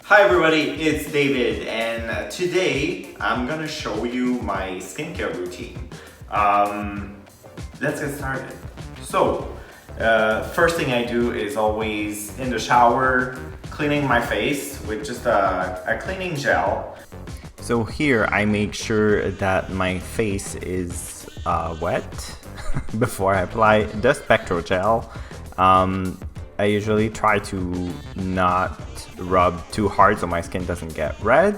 Hi everybody, it's David, and today I'm gonna show you my skincare routine. Let's get started. So, first thing I do is always in the shower, cleaning my face with just a cleaning gel. So here I make sure that my face is wet before I apply the spectral gel. I usually try to not rub too hard so my skin doesn't get red.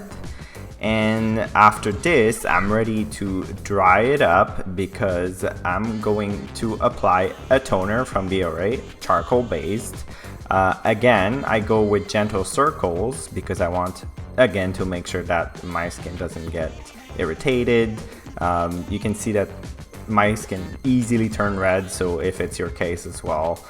And after this, I'm ready to dry it up because I'm going to apply a toner from Biore, charcoal based. Again, I go with gentle circles because I want, again, to make sure that my skin doesn't get irritated. You can see that my skin easily turn red, so if it's your case as well,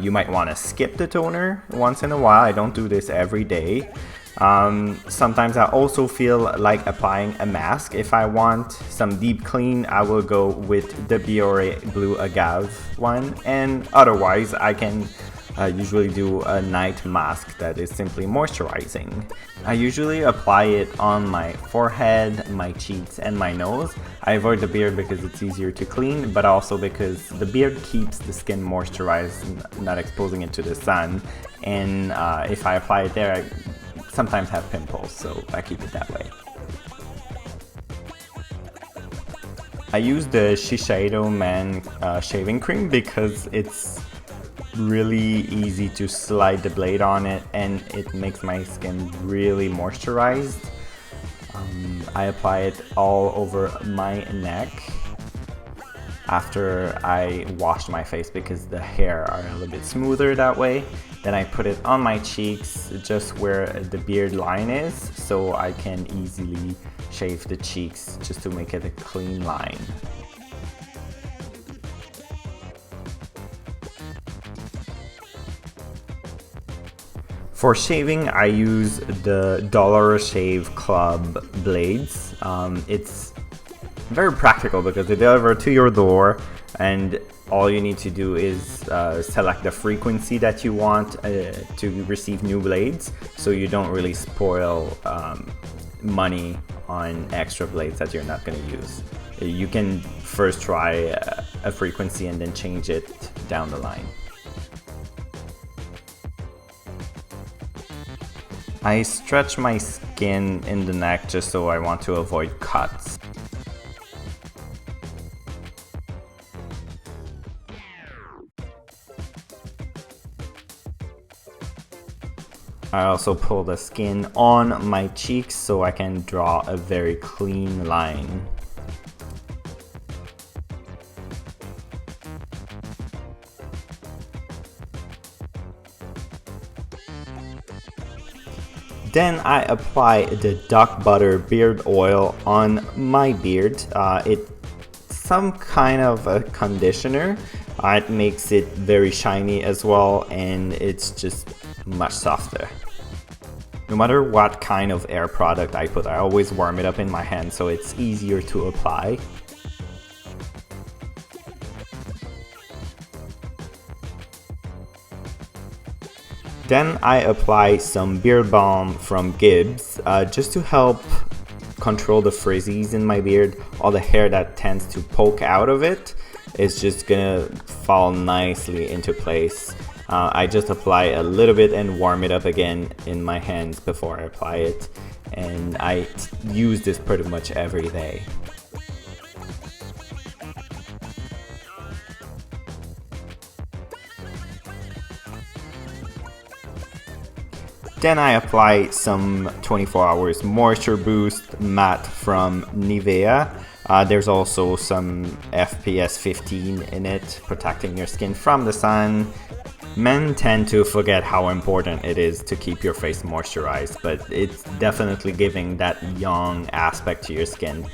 you might want to skip the toner once in a while. I don't do this every day. Sometimes I also feel like applying a mask. If I want some deep clean, I will go with the Biore Blue Agave one, and otherwise I can usually do a night mask that is simply moisturizing. I usually apply it on my forehead, my cheeks, and my nose. I avoid the beard because it's easier to clean, but also because the beard keeps the skin moisturized, not exposing it to the sun. And if I apply it there, I sometimes have pimples, so I keep it that way. I use the Shiseido Man shaving cream because it's really easy to slide the blade on it and it makes my skin really moisturized. I apply it all over my neck after I wash my face because the hair are a little bit smoother that way. Then I put it on my cheeks just where the beard line is so I can easily shave the cheeks just to make it a clean line. For shaving, I use the Dollar Shave Club blades. It's very practical because they deliver to your door and all you need to do is select the frequency that you want to receive new blades, so you don't really spoil money on extra blades that you're not going to use. You can first try a frequency and then change it down the line. I stretch my skin in the neck just so I want to avoid cuts. I also pull the skin on my cheeks so I can draw a very clean line. Then I apply the duck butter beard oil on my beard. It's some kind of a conditioner. It makes it very shiny as well, and it's just much softer. No matter what kind of hair product I put, I always warm it up in my hand so it's easier to apply. Then I apply some beard balm from Gibbs just to help control the frizzies in my beard. All the hair that tends to poke out of it is just gonna fall nicely into place. I just apply a little bit and warm it up again in my hands before I apply it, and I use this pretty much every day. Then I apply some 24 hours moisture boost matte from Nivea. There's also some FPS 15 in it, protecting your skin from the sun. Men tend to forget how important it is to keep your face moisturized, but it's definitely giving that young aspect to your skin.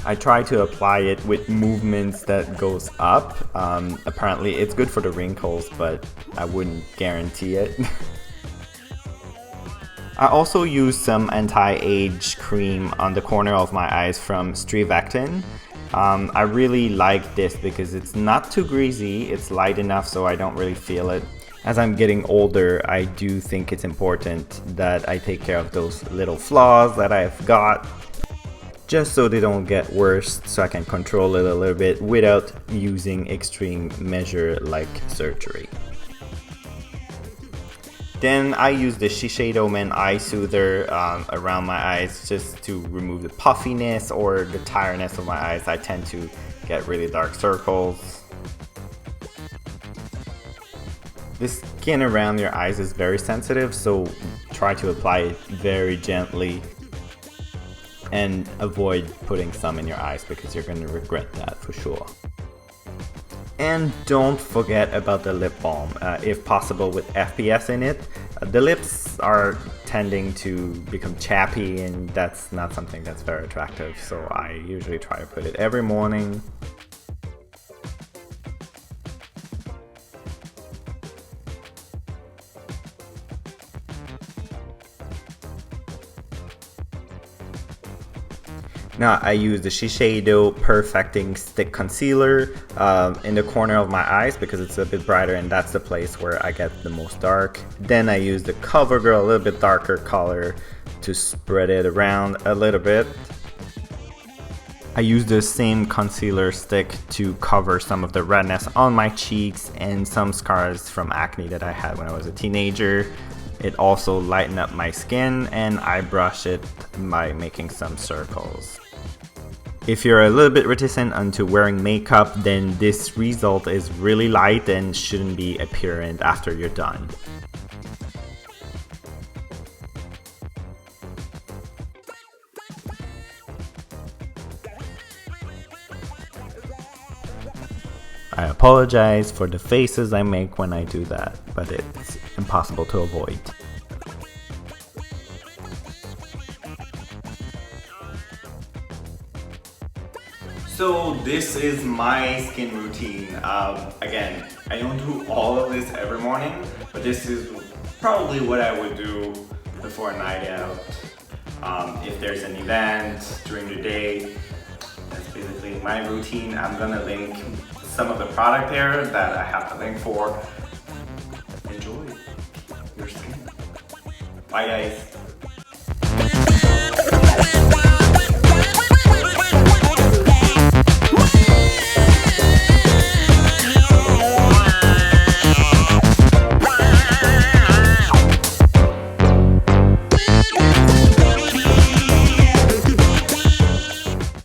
I try to apply it with movements that goes up. Apparently it's good for the wrinkles, but I wouldn't guarantee it. I also use some anti-age cream on the corner of my eyes from Strivectin. I really like this because it's not too greasy, it's light enough so I don't really feel it. As I'm getting older, I do think it's important that I take care of those little flaws that I've got, just so they don't get worse, so I can control it a little bit without using extreme measure like surgery. Then I use the Shiseido Men Eye Soother around my eyes just to remove the puffiness or the tiredness of my eyes. I tend to get really dark circles. The skin around your eyes is very sensitive, so try to apply it very gently and avoid putting some in your eyes because you're going to regret that for sure. And don't forget about the lip balm, if possible with FPS in it. The lips are tending to become chappy, and that's not something that's very attractive, so I usually try to put it every morning. Now I use the Shiseido Perfecting Stick Concealer in the corner of my eyes because it's a bit brighter and that's the place where I get the most dark. Then I use the CoverGirl, a little bit darker color, to spread it around a little bit. I use the same concealer stick to cover some of the redness on my cheeks and some scars from acne that I had when I was a teenager. It also lightened up my skin, and I brush it by making some circles. If you're a little bit reticent onto wearing makeup, then this result is really light and shouldn't be apparent after you're done. I apologize for the faces I make when I do that, but it's impossible to avoid. So this is my skin routine. Again, I don't do all of this every morning, but this is probably what I would do before a night out. If there's an event during the day, that's basically my routine. I'm gonna link some of the product there that I have the link for. Enjoy your skin. Bye guys.